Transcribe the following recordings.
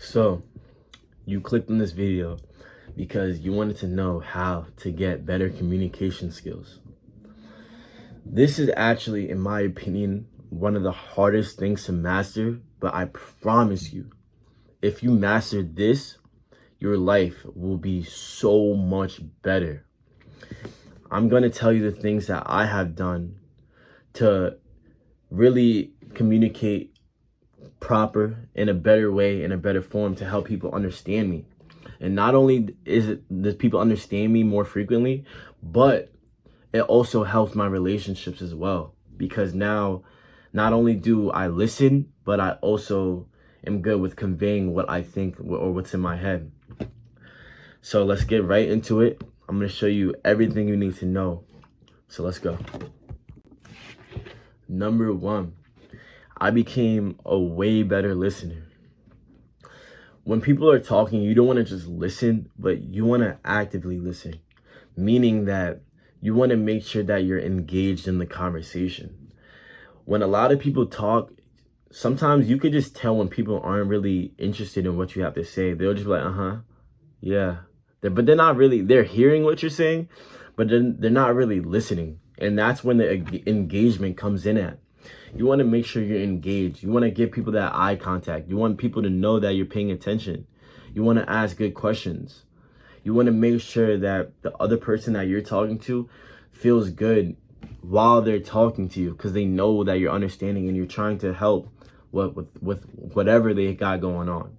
So you clicked on this video because you wanted to know how to get better communication skills. This is actually, in my opinion, one of the hardest things to master, but I promise you, if you master this, your life will be so much better. I'm going to tell you the things that I have done to really communicate proper in a better way, in a better form, to help people understand me. And not only does people understand me more frequently, but it also helps my relationships as well. Because now, not only do I listen, but I also am good with conveying what I think or what's in my head. So let's get right into it. I'm going to show you everything you need to know. So let's go. Number one, I became a way better listener. When people are talking, you don't want to just listen, but you want to actively listen, meaning that you want to make sure that you're engaged in the conversation. When a lot of people talk, sometimes you could just tell when people aren't really interested in what you have to say. They'll just be like, yeah. But they're not really, they're hearing what you're saying, but they're not really listening. And that's when the engagement comes in at. You want to make sure you're engaged. You want to give people that eye contact. You want people to know that you're paying attention. You want to ask good questions. You want to make sure that the other person that you're talking to feels good while they're talking to you, because they know that you're understanding and you're trying to help with whatever they got going on.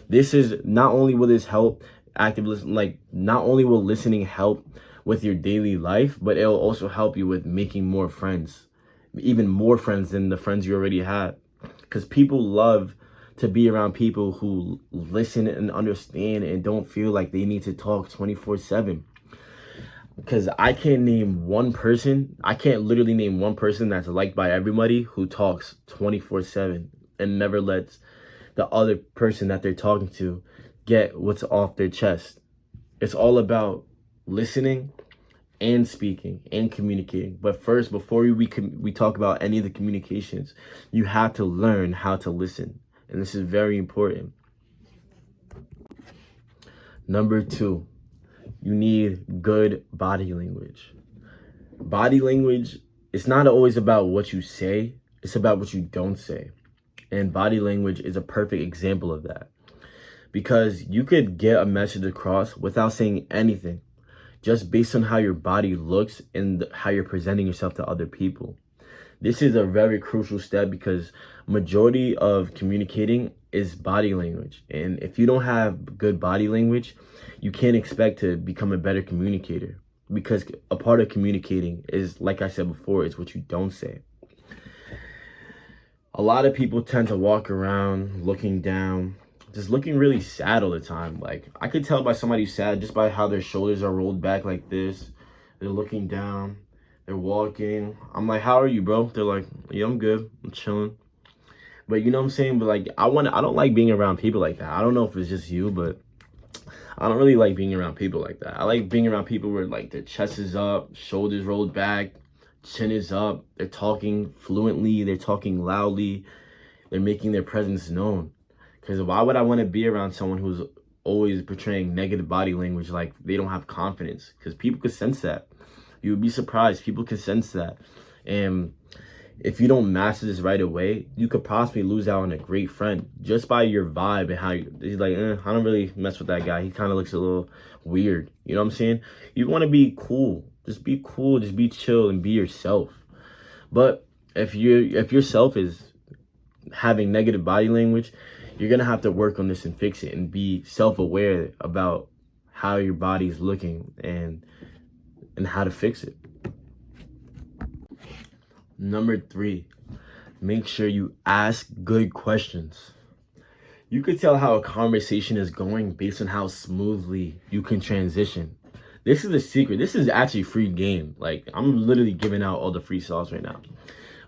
This is not only will this help active listen, like not only will listening help with your daily life, but it'll also help you with making more friends, even more friends than the friends you already have, because people love to be around people who listen and understand and don't feel like they need to talk 24/7. Because I can't literally name one person that's liked by everybody who talks 24/7 and never lets the other person that they're talking to get what's off their chest. It's all about listening and speaking and communicating. But first, before we talk about any of the communications, you have to learn how to listen. And this is very important. Number two, you need good body language. Body language, it's not always about what you say, it's about what you don't say. And body language is a perfect example of that. Because you could get a message across without saying anything, just based on how your body looks and how you're presenting yourself to other people. This is a very crucial step because majority of communicating is body language. And if you don't have good body language, you can't expect to become a better communicator, because a part of communicating is, like I said before, is what you don't say. A lot of people tend to walk around looking down, just looking really sad all the time. Like, I could tell by somebody's sad just by how their shoulders are rolled back like this. They're looking down, they're walking. I'm like, how are you, bro? They're like, yeah, I'm good, I'm chilling. But you know what I'm saying? But like, I don't like being around people like that. I don't know if it's just you, but I don't really like being around people like that. I like being around people where like their chest is up, shoulders rolled back, chin is up, they're talking fluently, they're talking loudly, they're making their presence known. Because why would I want to be around someone who's always portraying negative body language, like they don't have confidence? Because people could sense that. You would be surprised. People can sense that. And if you don't master this right away, you could possibly lose out on a great friend just by your vibe and how he's like, I don't really mess with that guy. He kind of looks a little weird. You know what I'm saying? You want to be cool. Just be cool. Just be chill and be yourself. But if yourself is having negative body language, you're going to have to work on this and fix it and be self-aware about how your body is looking and how to fix it. Number three, make sure you ask good questions. You could tell how a conversation is going based on how smoothly you can transition. This is the secret. This is actually free game. Like, I'm literally giving out all the free sauce right now.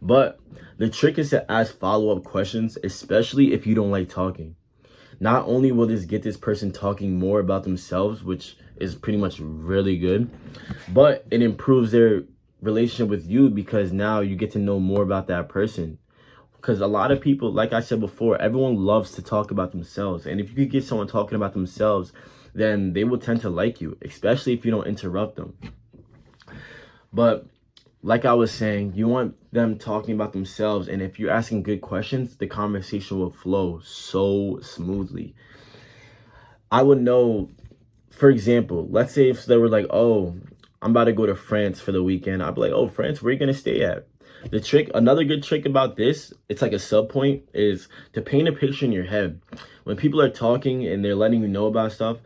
But the trick is to ask follow-up questions, especially if you don't like talking. Not only will this get this person talking more about themselves, which is pretty much really good, but it improves their relationship with you, because now you get to know more about that person Because a lot of people, like I said before, everyone loves to talk about themselves. And if you could get someone talking about themselves, then they will tend to like you, especially if you don't interrupt them. But like I was saying, you want them talking about themselves. And if you're asking good questions, the conversation will flow so smoothly. I would know, for example, let's say if they were like, oh, I'm about to go to France for the weekend. I'd be like, oh, France, where are you going to stay at? The trick, another good trick about this, it's like a sub point, is to paint a picture in your head. When people are talking and they're letting you know about stuff,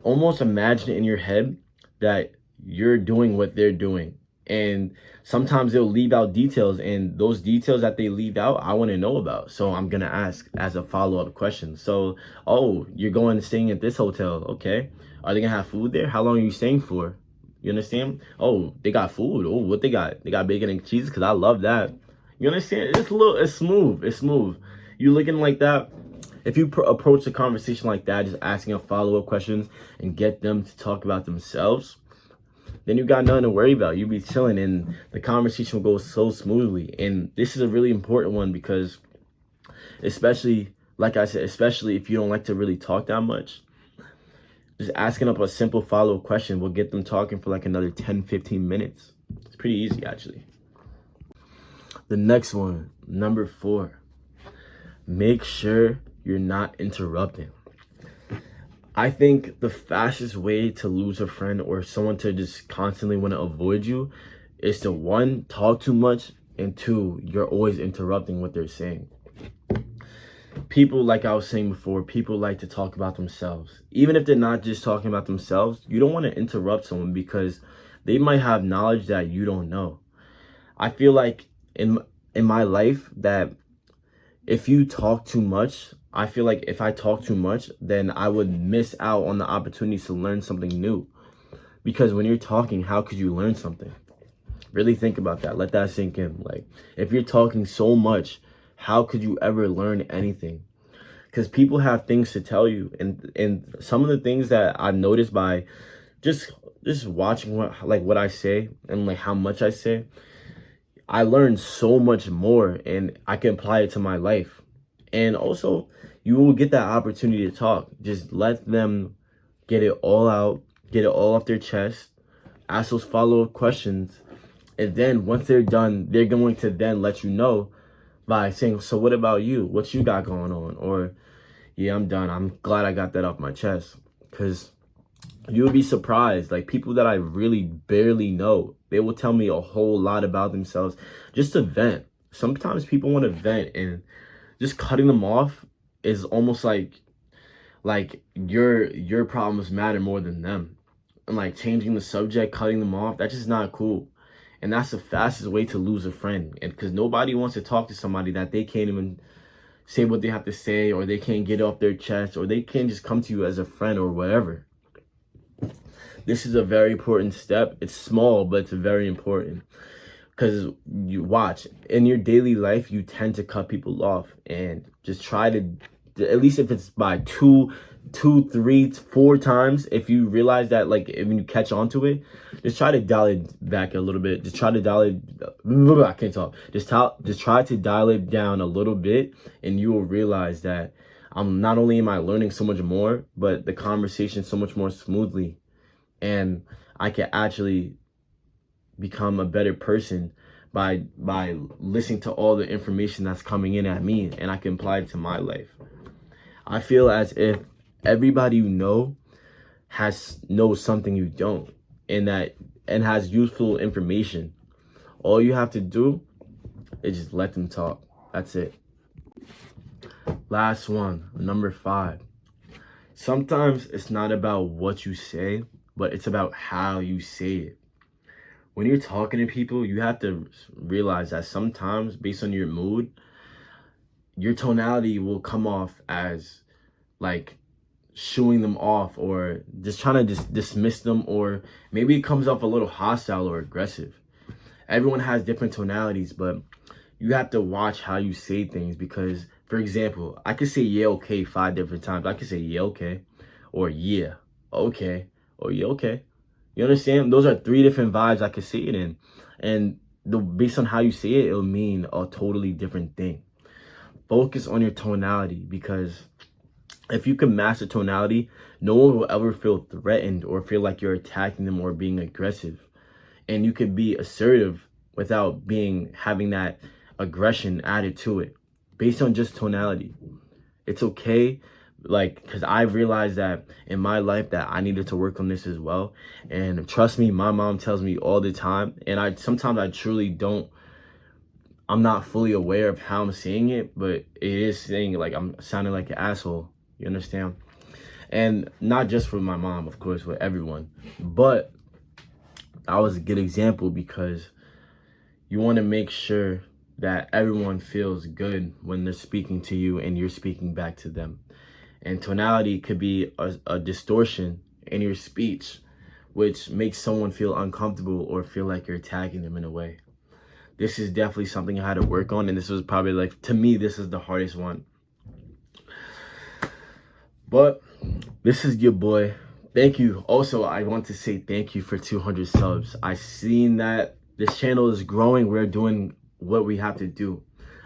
almost imagine it in your head that you're doing what they're doing. And sometimes they'll leave out details, and those details that they leave out, I want to know about. So I'm going to ask as a follow-up question. So, oh, you're going staying at this hotel. Okay. Are they going to have food there? How long are you staying for? You understand? Oh, they got food. Oh, what they got? They got bacon and cheese, because I love that. You understand? It's smooth. It's smooth. You looking like that. If you approach a conversation like that, just asking a follow-up questions and get them to talk about themselves, then you got nothing to worry about. You be chilling and the conversation will go so smoothly. And this is a really important one because, especially, like I said, especially if you don't like to really talk that much, just asking up a simple follow-up question will get them talking for like another 10-15 minutes. It's pretty easy, actually. The next one, number 4, make sure you're not interrupting. I think the fastest way to lose a friend or someone to just constantly want to avoid you is to, 1, talk too much, and 2, you're always interrupting what they're saying. People, like I was saying before, people like to talk about themselves. Even if they're not just talking about themselves, you don't want to interrupt someone because they might have knowledge that you don't know. I feel like in my life that if you talk too much, I feel like if I talk too much, then I would miss out on the opportunities to learn something new. Because when you're talking, how could you learn something? Really think about that. Let that sink in. Like, if you're talking so much, how could you ever learn anything? Because people have things to tell you. And some of the things that I've noticed by just watching what I say and like how much I say, I learned so much more and I can apply it to my life. And also, you will get that opportunity to talk. Just let them get it all out, get it all off their chest, ask those follow-up questions. And then once they're done, they're going to then let you know by saying, so what about you? What you got going on? Or, yeah, I'm done. I'm glad I got that off my chest. Because you'll be surprised. Like, people that I really barely know, they will tell me a whole lot about themselves just to vent. Sometimes people want to vent, and just cutting them off is almost like your problems matter more than them. And like changing the subject, cutting them off, that's just not cool. And that's the fastest way to lose a friend. And because nobody wants to talk to somebody that they can't even say what they have to say, or they can't get off their chest, or they can't just come to you as a friend or whatever. This is a very important step. It's small, but it's very important. Because you watch, in your daily life, you tend to cut people off, and just try to, at least if it's by 2, 3, 4 times, if you realize that, like, if you catch on to it, just try to dial it back a little bit. Just try to dial it, I can't talk. Just try to dial it down a little bit, and you will realize that not only am I learning so much more, but the conversation so much more smoothly, and I can actually become a better person by listening to all the information that's coming in at me, and I can apply it to my life. I feel as if everybody you know knows something you don't, and has useful information. All you have to do is just let them talk. That's it. Last one, number 5. Sometimes it's not about what you say, but it's about how you say it. When you're talking to people, you have to realize that sometimes, based on your mood, your tonality will come off as like shooing them off, or just trying to dismiss them, or maybe it comes off a little hostile or aggressive. Everyone has different tonalities, but you have to watch how you say things, because, for example, I could say yeah, okay 5 different times. I could say yeah, okay, or yeah, okay, or yeah, okay. You understand? Those are 3 different vibes I could say it in. And based on how you say it, it'll mean a totally different thing. focus on your tonality, because if you can master tonality, no one will ever feel threatened or feel like you're attacking them or being aggressive. And you can be assertive without having that aggression added to it based on just tonality. It's okay, like, because I've realized that in my life that I needed to work on this as well. And trust me, my mom tells me all the time, and I sometimes I truly don't, I'm not fully aware of how I'm saying it, but it is saying like I'm sounding like an asshole. You understand? And not just for my mom, of course, with everyone. But I was a good example because you want to make sure that everyone feels good when they're speaking to you and you're speaking back to them. And tonality could be a distortion in your speech, which makes someone feel uncomfortable or feel like you're attacking them in a way. This is definitely something I had to work on, and this was probably, like, to me, this is the hardest one. But this is your boy. Thank you. Also, I want to say thank you for 200 subs. I seen that this channel is growing. We're doing what we have to do.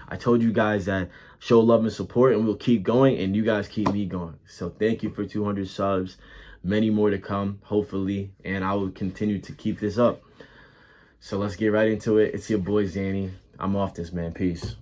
I told you guys that show love and support, and we'll keep going, and you guys keep me going. So thank you for 200 subs. Many more to come, hopefully, and I will continue to keep this up. So let's get right into it. It's your boy Zanny. I'm off this, man. Peace.